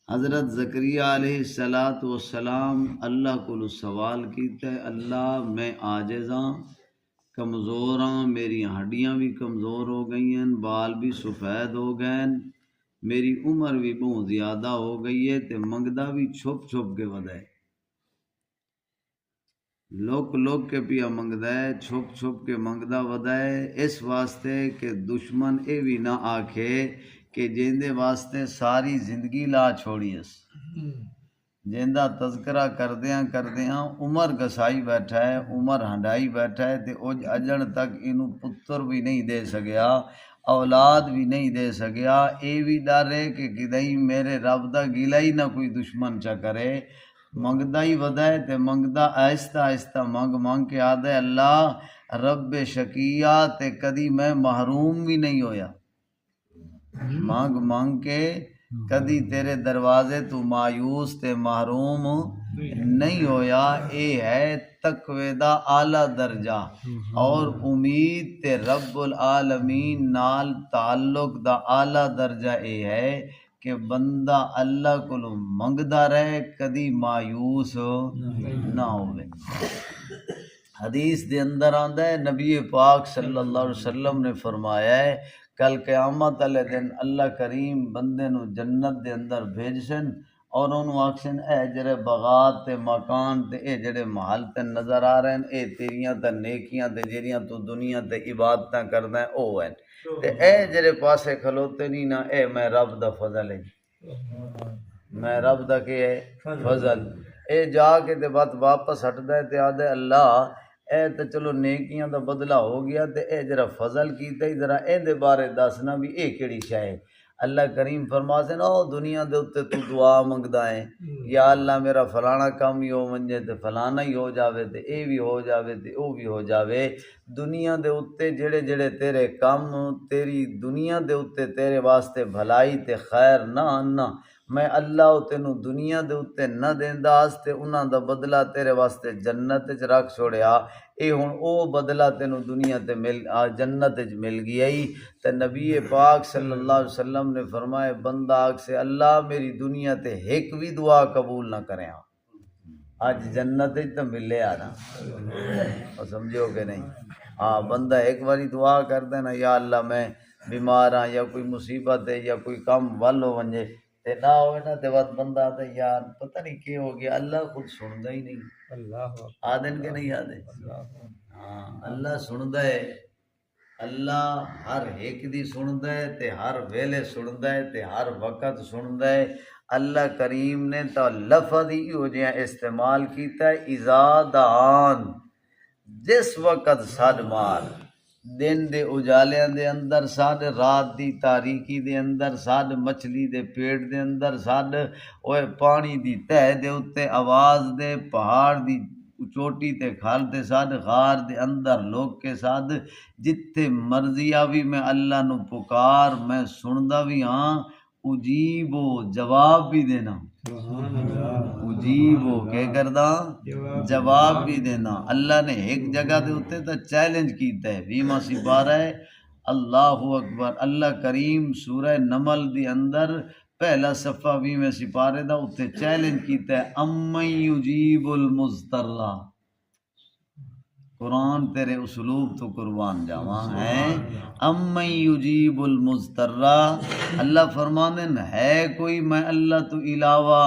حضرت زکریا علیہ السلام اللہ کو سوال کیتا ہے، اللہ میں عاجز ہاں، کمزور ہاں، میری ہڈیاں بھی کمزور ہو گئی ہیں، بال بھی سفید ہو گئے ہیں، میری عمر بھی بہت زیادہ ہو گئی ہے، تے منگدا بھی چھپ چھپ کے ودا ہے، لوک کے پیا منگدا ہے، چھپ چھپ کے منگدا ودا ہے، اس واسطے کہ دشمن اے بھی نہ آکھے کہ جیندے واسطے ساری زندگی لا چھوڑی اس، جیندہ تذکرہ کردیاں عمر گسائی بیٹھا ہے، عمر ہنڈائی بیٹھا ہے، تے اج اجن تک اینو پتر بھی نہیں دے سکیا، اولاد بھی نہیں دے سکیا، اے بھی ڈر ہے کہ کدئی میرے رب دا گلا ہی نہ کوئی دشمن چا کرے، منگدا ہی ودا ہے، تے منگدا آہستہ آہستہ منگ کے آدھے اللہ رب شکیہ تے کدی میں محروم بھی نہیں ہویا، مانگ کے کدی تیرے دروازے تو مایوس تے محروم نہیں ہویا، اے ہے تقوی دا اعلیٰ درجہ، اور امید تے رب العالمین نال تعلق دا اعلیٰ درجہ اے ہے کہ بندہ اللہ کو منگدا رہے، کدی مایوس نہ ہوئے۔ حدیث دے اندر آندا ہے، نبی پاک صلی اللہ علیہ وسلم نے فرمایا ہے کل قیامت والے دن اللہ کریم بندے نو جنت دے اندر بھیجسن اور انہوں آکھسن اے جڑے باغات تے مکان تے اے جڑے محل تے نظر آ رہے ہیں اے تیریاں تے نیکیاں تے جڑیاں تو دنیا تے عبادتاں کردا ہے او ہیں، تے اے جڑے پاسے کھلوتے نہیں نا اے میں رب دا فضل ہے، میں رب دا کہ ہے فضل، اے جا کے تے بات واپس ہٹدا ہے تے آدھے اللہ اے تے چلو نیکیاں دا بدلہ ہو گیا تے اے جرا فضل کیتا ہی ذرا اے دے بارے دسنا بھی اے کیڑی شے ہے، اللہ کریم فرماتے نا او دنیا دے اوتے تو دعا منگدا ہے یا اللہ میرا فلانا کام ہی ہو ونجے تے فلانا ہی ہو جاوے تے اے بھی ہو جاوے تے او بھی ہو جاوے، دنیا دے اوتے جڑے جڑے تیرے کام تیری دنیا دے اوتے تیرے واسطے بھلائی تے خیر نہ آنا، میں اللہ تینوں دنیا دے اوتے نہ دیندا تے انہاں دا بدلہ تیرے واسطے جنت وچ رکھ چھوڑیا، اے ہن او بدلہ تینوں دنیا تے جنت وچ مل گیا ہی، تے نبی پاک صلی اللہ علیہ وسلم نے فرمایا بندہ آگ سے اللہ میری دنیا تے ایک بھی دعا قبول نہ کریں، آج جنت وچ تے ملے آ نا، اور سمجھو کہ نہیں، ہاں بندہ ایک باری دعا کر دینا یا اللہ میں بیمار ہاں یا کوئی مصیبت ہے یا کوئی کام ول ہو ونجے تے نہ ہوئے نا تے بعد بندہ آتا یار پتہ نہیں کیا ہو گیا، اللہ خود سندا ہی نہیں، آدن کے نہیں آدھے، ہاں اللہ سندا ہے، اللہ ہر ایک دی سندا ہے تے ہر ویلے سندا ہے تے ہر وقت سندا ہے، اللہ کریم نے تو لفظ ہی ہو جہاں استعمال کیتا ہے اذا دعان، جس وقت سڈ مار، دن دے اجالیاں دے اندر سڈ، رات دی تاریکی دے اندر سڈ، مچھلی دے پیٹ دے اندر سڈ، اوے پانی دی تہ دے اتے آواز دے، پہاڑ دی چوٹی تے کھال تے سڈ، غار دے اندر لوگ کے ساتھ، جتھے مرضی آوی میں اللہ نو پکار میں سندا بھی ہاں، اجیبو جواب بھی دینا، اجیبو کہ کردا جواب بھی دینا، اللہ نے ایک جگہ دے ہوتے تو چیلنج کیتا ہے 20واں سپارہ ہے، اللہ اکبر، اللہ کریم سورہ نمل دی اندر پہلا صفحہ 20ویں سپارے دا اتنے چیلنج کیتا ہے امن یجیب المضطر، قرآن تیرے اسلوب تو قربان جاواں ہیں، امن یجیب المضطر، اللہ فرمانے ہے کوئی میں اللہ تو علاوہ،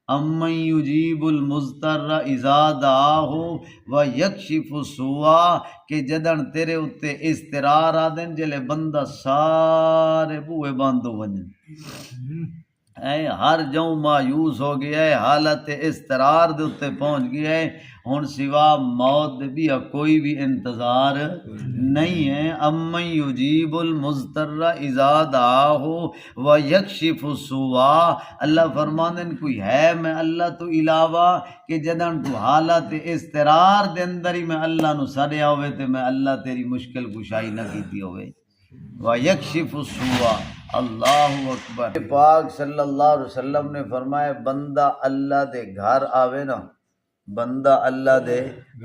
امن یجیب المضطر اذا دعاہ ویکشف السوء، کہ جدن تیرے اتے اضطرار آدن جلے بندہ سارے بوئے بند ہو ونجن، اے ہر جوں مایوس ہو گیا ہے، حالت اضطرار دے اتے پہنچ گیا ہے، ہن سوا موت دے بھی کوئی بھی انتظار نہیں ہے، امن یجیب المضطر اذا دعاہ ویکشف السوء، اللہ فرماندن کوئی ہے میں اللہ تو علاوہ کہ جدن تو حالت اضطرار دے اندر ہی میں اللہ نو سڑیا ہوئے تے میں اللہ تیری مشکل کشائی نہ کیتی ہوئے، ویکشف السوء، اللہ اکبر، پاک صلی اللہ علیہ وسلم نے فرمایا بندہ اللہ دے گھر آوے نا، بندہ اللہ دے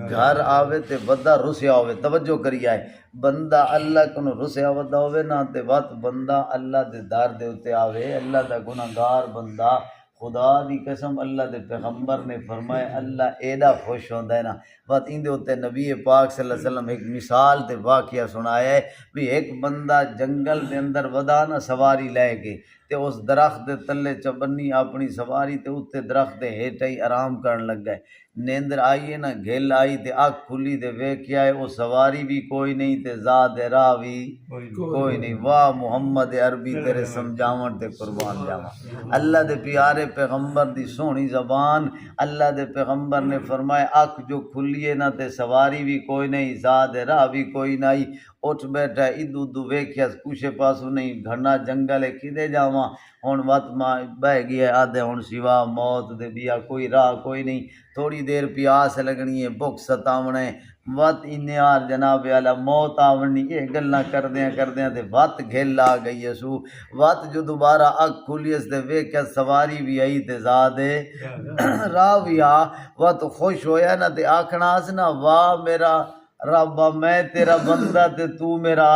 گھر آوے تے ودا رسیا ہوئے، توجہ کری آئے، بندہ اللہ کنو رسیا ودا ہوئے نا تے وقت بندہ اللہ دے دار دے اتے آوے، اللہ دا گناہگار بندہ خدا دی قسم اللہ دے پیغمبر نے فرمایا اللہ ایڈا خوش ہوندا ہے نا بات ایندے ہوتے نبی پاک صلی اللہ علیہ وسلم ایک مثال تے واقعہ سنایا ہے بھی ایک بندہ جنگل دے اندر ودا نا سواری لے کے تے اس درخت دے تلے چبنی اپنی سواری تے اتنے درخت دے ہیٹھ ہی آرام کرن لگ گئے نیندر آئیے نا گھل آئی تے آنکھ کھلی تے ویکھیا ہے وہ سواری بھی کوئی نہیں تے ذات راہ بھی کوئی نہیں واہ محمد عربی تیرے سمجھاون تے قربان جاواں اللہ دے پیارے پیغمبر دی سونی زبان اللہ دے پیغمبر نے فرمایا آنکھ جو کھلیے نا تے سواری بھی کوئی نہیں ذات راہ بھی کوئی نہیں اٹھ بیٹھا ادو ادو ویکھیا کچھے پاسو نہیں گھنا جنگل ہے کدے جاواں ہن وقت بہ گیا آدھے ہن سوا موت دے بیا کوئی راہ کوئی نہیں تھوڑی دیر پیاس لگنی ہے بھوک ستاونا ہے وقت انیار جناب والا موت آونی یہ گلاں کردیاں تے وقت گھل آ گئی ہے سو وقت جو دوبارہ اک کھلیس تے ویکھیا سواری بھی آئی تے زادے راہ بھی آ وقت خوش ہویا نا تے آکھنا اس نا واہ میرا رب میں تیرا بندہ تے تو میرا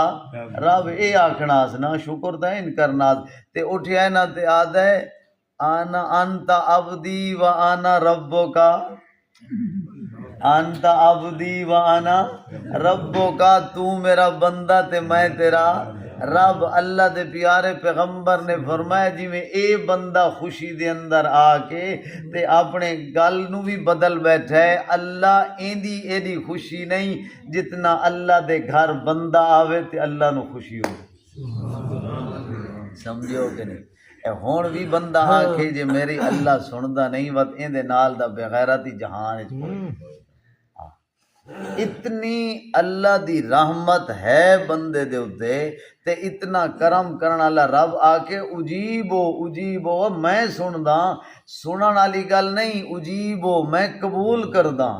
رب اے آکھنا اس نا شکر تے ان کرنا تے اٹھیا نا تے آدھے آنا انت عبدی و آنا ربک انت عبدی و آنا ربک تو میرا بندہ تے میں تیرا رب اللہ دے پیارے پیغمبر نے فرمایا جی میں اے بندہ خوشی دے اندر آ کے تے اپنے گل نو بھی بدل بیٹھا ہے اللہ ایندی ایڈی خوشی نہیں جتنا اللہ دے گھر بندہ آوے تے اللہ نو خوشی ہو سمجھو کہ نہیں اے ہون بھی بندہ آکھے جے میری اللہ سندا نہیں وت ایندے نال دا بغیرتی جہان وچ اتنی اللہ دی رحمت ہے بندے دے اتے تے اتنا کرم کرن والا رب آ کے اجیبو میں سندا سنن والی گل نہیں اجیبو میں قبول کردا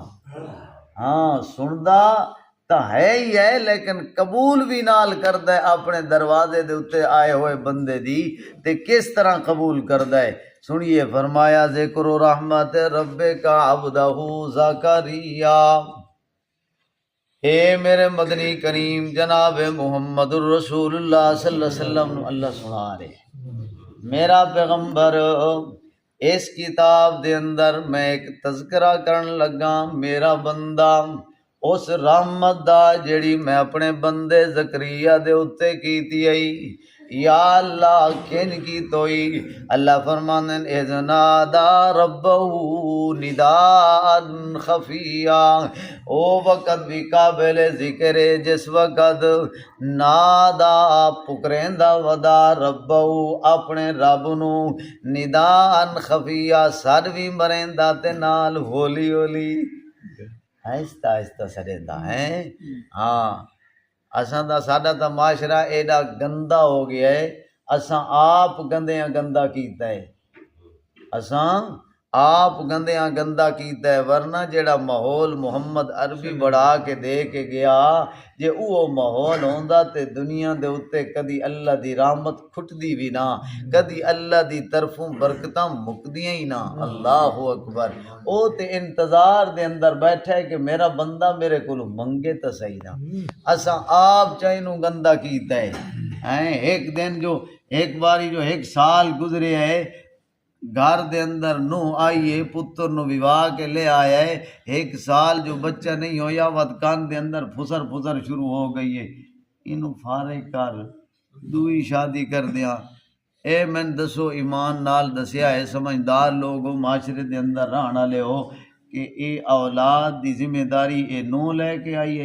ہاں سندا تا ہے ہی ہے لیکن قبول بھی نال کردا ہے اپنے دروازے دے اتے آئے ہوئے بندے دی تے کس طرح قبول کردا ہے سنیے فرمایا ذکر رحمت ربک عبدہ زکریا اے میرے مدنی کریم جناب محمد الرسول اللہ صلی اللہ علیہ وسلم اللہ سنا رہے میرا پیغمبر اس کتاب دے اندر میں ایک تذکرہ کرن لگا میرا بندہ اس رحمت دا جڑی میں اپنے بندے زکریا دے اتے کیتی آئی یا اللہ کن کی توئی اللہ فرمانن اذنادا ربہو نداء خفیہ او وقت بھی قابل ذکر جس وقت نادا پکریندا ودا ربہو اپنے رب نو نداء خفیہ سر بھی مریندا تے نال ہولی ہولی آہستہ آہستہ سڑیندا ہے ہاں اساں دا ساڈا تا معاشرہ ایڈا گندا ہو گیا ہے اساں آپ گندیاں گندا کیتا ہے اساں آپ گندیاں گندا کیتا ہے ورنہ جیڑا ماحول محمد عربی بڑھا کے دے کے گیا جے اوہ ماحول ہوندا تے دنیا دے اتے کدی اللہ دی رحمت کھٹدی بھی نہ کدی اللہ دی طرفوں برکتاں مکدیاں ہی نہ اللہ اکبر او تے انتظار دے اندر بیٹھا ہے کہ میرا بندہ میرے کولوں منگے تا صحیح نہ اساں آپ چاہینوں گندا کیتا ہے ایک دن جو ایک باری جو ایک سال گزرے ہے گھر دے اندر نو آئیے پتر نو وواہ کے لے آیا ہے ایک سال جو بچہ نہیں ہویا وقت کان دے اندر پھسر شروع ہو گئی ہے انہوں فارغ کر دوئی شادی کر دیا اے میں دسو ایمان نال دسیا ہے سمجھدار لوگوں معاشرے دے اندر رہنا لے ہو کہ اے اولاد دی ذمہ داری اے نو لے کے آئی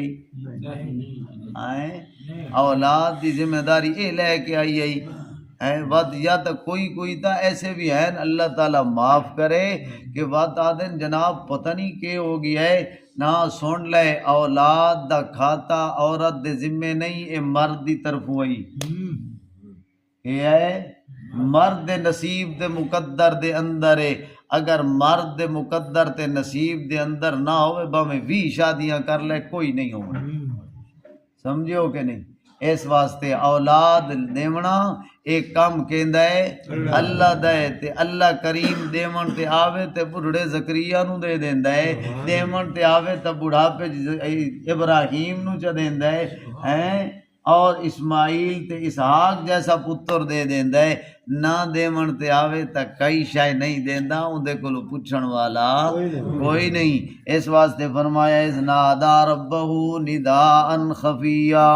اولاد دی ذمہ داری اے لے کے آئی وقت یا تو کوئی تا ایسے بھی ہیں اللہ تعالیٰ معاف کرے کہ وقت آدن جناب پتہ نہیں کہ ہو گیا ہے نہ سن لے اولاد دا کھاتا عورت دے ذمے نہیں اے مرد دی طرف ہوئی یہ ہے مرد دے نصیب دے مقدر دے اندر ہے اگر مرد دے مقدر تے نصیب دے اندر نہ ہوئے باہیں 20 شادیاں کر لے کوئی نہیں ہونا سمجھو کہ نہیں اس واسطے اولاد دیونا ایک کام کہندا ہے اللہ دے تے اللہ کریم دیون تے آوے تے بڑھڑے زکریا نو دے دیندا ہے دیون تے آوے تے بڑھاپے ابراہیم نو چ دیندا ہے اور اسماعیل تے اسحاق جیسا پتر دے دیندا ہے نہ دیون تے آوے تا کئی شے نہیں دیندا اون دے کولوں پوچھن والا کوئی نہیں. اس واسطے فرمایا اذ نادا ربہ نداء خفیا،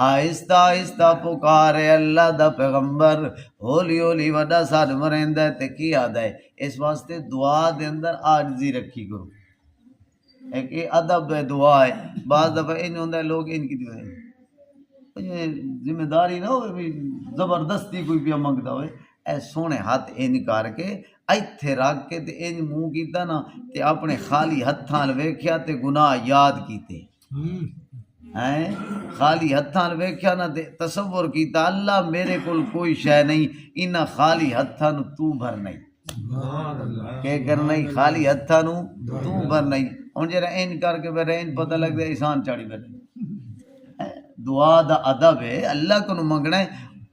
آہستہ آہستہ پکارے اللہ دا پیغمبر، ہولی ہولی وڈا سڈ مریندا ہے تے کی آدا ہے. اس واسطے دعا دے اندر عاجزی رکھی کرو. ایک یہ ادب ہے دعا ہے. بعض دفعہ انج ہوندا ہے لوگ ان کی ذمہ داری نہ ہوئے بھی زبردستی کوئی پیا منگتا ہوئے، اے سونے ہاتھ انج کر کے ایتھے رکھ کے تے انج منہ کیتا نا تے اپنے خالی ہتھاں ویکھیا تے گناہ یاد کیتے ہیں. خالی ہتھاں ویکھیا نا تے تصور کیتا اللہ میرے کول کوئی شے نہیں، انہاں خالی ہتھاں نو تو بھرنا ہی کہ کرنا ہی، خالی ہتھاں نو تو بھرنا ہی. ہن جڑا انج کر کے بیٹھے انج پتہ لگدا ہے احسان چاڑی بیٹھے. دعا دا ادب ہے، اللہ کو منگنا ہے.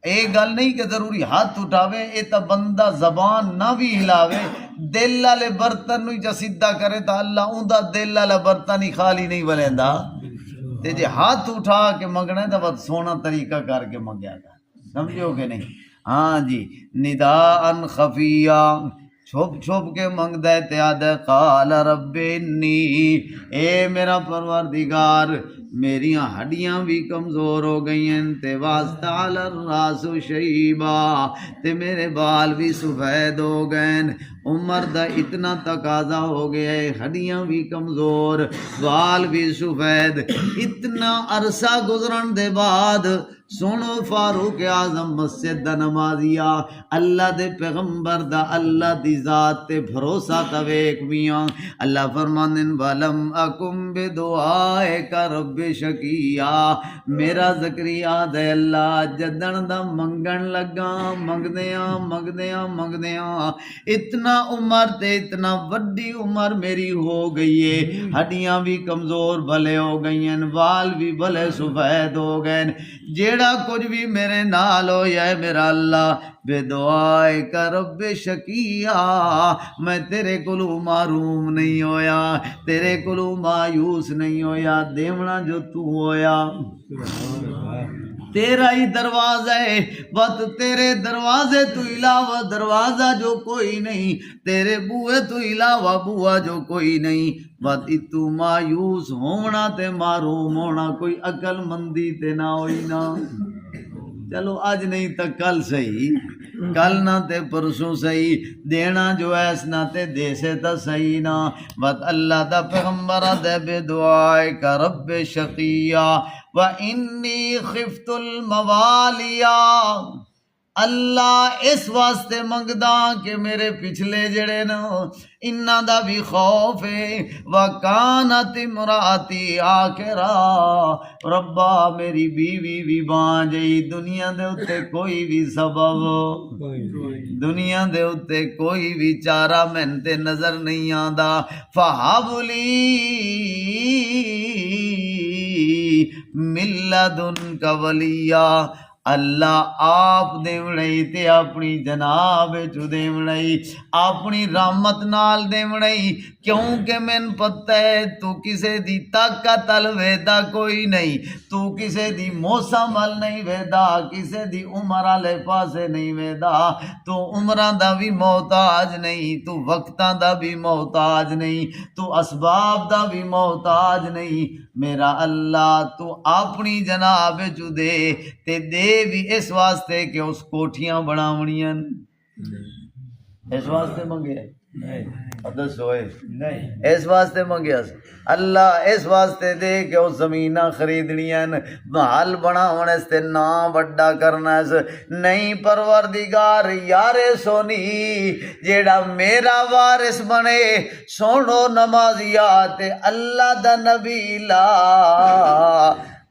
یہ گل نہیں کہ ضروری ہاتھ اٹھاوے، یہ تو بندہ زبان نہ بھی ہلاوے، دل والے برتن نو ہی سیدھا کرے تو اللہ اوندا دل والا برتن ہی خالی نہیں بلیندا. تے جے ہاتھ اٹھا کے منگنا ہے تو بہت سونا طریقہ کر کے منگیا تھا. سمجھو کہ نہیں؟ ہاں جی. نداء خفیہ، چھپ چھپ کے منگدا ہے تے آدھا قال رب انی، اے میرا پروردگار میریاں ہڈیاں بھی کمزور ہو گئی ہیں تے واستعل الراس شیبا، تے میرے بال بھی سفید ہو گئے، عمر دا اتنا تقاضا ہو گیا ہے، ہڈیاں بھی کمزور بال بھی سفید. اتنا عرصہ گزرن دے بعد سنو فاروق اعظم مسجد دا نمازیا اللہ دے پیغمبر دا اللہ دی ذات تے بھروسہ تا ویک میاں. اللہ فرماندن ولم اکم بدعائک رب شقیا، میرا زکریا دے اللہ جدن دا منگن لگا منگدیاں منگدیاں منگدیاں اتنا عمر تے اتنا وڈی عمر میری ہو گئی ہے، ہڈیاں بھی کمزور بھلے ہو گئی ہیں، وال بھی بھلے سفید ہو گئے. جیڑا کچھ بھی میرے نال ہویا ہے میرا اللہ بے دعائے کا رب شقیہ، میں تیرے کولوں معروم نہیں ہویا، تیرے کولوں مایوس نہیں ہویا. دیونا جو تو ہویا تیرا ہی دروازہ ہے، بس تیرے دروازے تو علاوہ دروازہ جو کوئی نہیں، تیرے بوئے تو علاوہ بوا جو کوئی نہیں. بس تو مایوس ہونا تے معروم ہونا کوئی عقل مندی تے نہ ہوئی نا. چلو اج نہیں تو کل صحیح، کل نہ تے پرسوں صحیح، دینا جو ایس نہ تے دے سے تا صحیح نا. بس اللہ دا پیغمبر دے بے دعائے کا رب شقیہ وَإِنِّي خِفْتُ الْمَوَالِيَا، اللہ اس واسطے منگدا کہ میرے پچھلے جڑے نا انہاں دا بھی خوف ہے. وَكَانَتِ امْرَأَتِي عَاقِرًا، ربا میری بیوی بھی بانجئی، دنیا دے اتے کوئی بھی سبب، دنیا دے اتے کوئی بھی چارہ میں تے نظر نہیں آندا. فَهَبْ لِي مِن لَّدُنْكَ وَلِيًّا، اللہ آپ دیوڑائی تے اپنی جناب چو دیوڑائی اپنی رحمت نال دیوڑائی، کیونکہ من پتہ ہے تو کسے دی طاقت ال ویدا کوئی نہیں، تو کسے دی موسم ال نہیں ویدا، کسے دی عمر والے پاسے نہیں ویدا، تو عمراں دا بھی محتاج نہیں، تو وقتاں دا بھی محتاج نہیں، تو اسباب دا بھی محتاج نہیں. میرا اللہ تو اپنی جناب چو دے تے دے بھی اس واسطے کہ اس کوٹھیاں بناونیاں، اس واسطے منگے دسو اس واسطے منگیا اللہ، اس واسطے دے کہ اس زمیناں خریدنیاں، محل بناون استے نام وڈا کرنا اس نہیں. پروردگار یار سونی جیڑا میرا وارث بنے، سونو نمازیات اللہ دا نبی لا،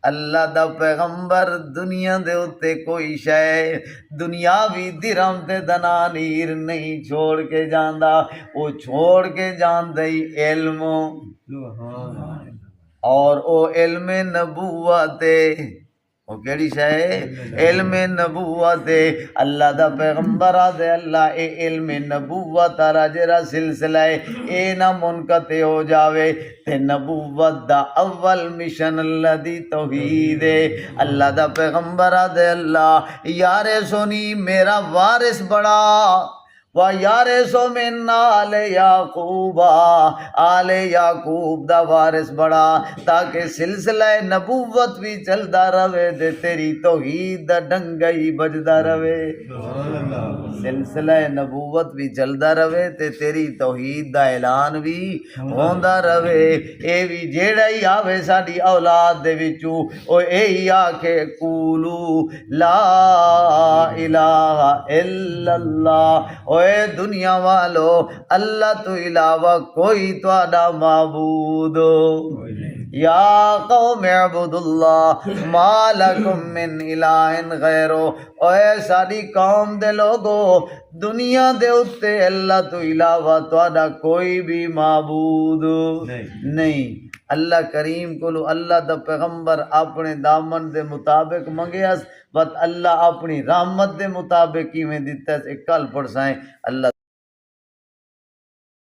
اللہ دا پیغمبر دنیا دے اتے کوئی شے دنیاوی درہم تے دنانیر نہیں چھوڑ کے جاندا، وہ چھوڑ کے جاندئی علم، اور او علم نبوت وہ کیڑی شے علم نبوت اللہ دا پیغمبر آدھے اللہ اے علم نبوت آرا جرا سلسلہ ہے اے نہ منقطع ہو جاوے تے نبوت دا اول مشن اللہ دی توحید ہے اللہ دا پیغمبر آدھے اللہ یارے سونی میرا وارث بڑا وَيَارِثُ مِنْ آلِ یعقوب آل یعقوب دا وارث بڑا تاکہ سلسلہ نبوت بھی چلدا رہے تے تیری توحید دا ڈنگا ہی بجدا رہے سلسلہ نبوت بھی چلدا رہے تے تیری توحید دا اعلان بھی ہوندا رہے اے بھی جیڑا ہی آوے ساڈی اولاد دے وچوں او اے ہی آکھے قولو لا الہ الا اللہ اے دنیا والو اللہ تو علاوہ کوئی تواڈا معبود یا قوم اعبدوا اللہ ما لکم من الہ غیرو اے ساری قوم دے لوگو دنیا دے اتے اللہ تو علاوہ تواڈا کوئی بھی معبود نہیں اللہ کریم کو اللہ دا پیغمبر اپنے دامن دے مطابق منگیاس بت اللہ اپنی رحمت دے مطابق کی میں دیتا ہے کل پڑھ سائیں اللہ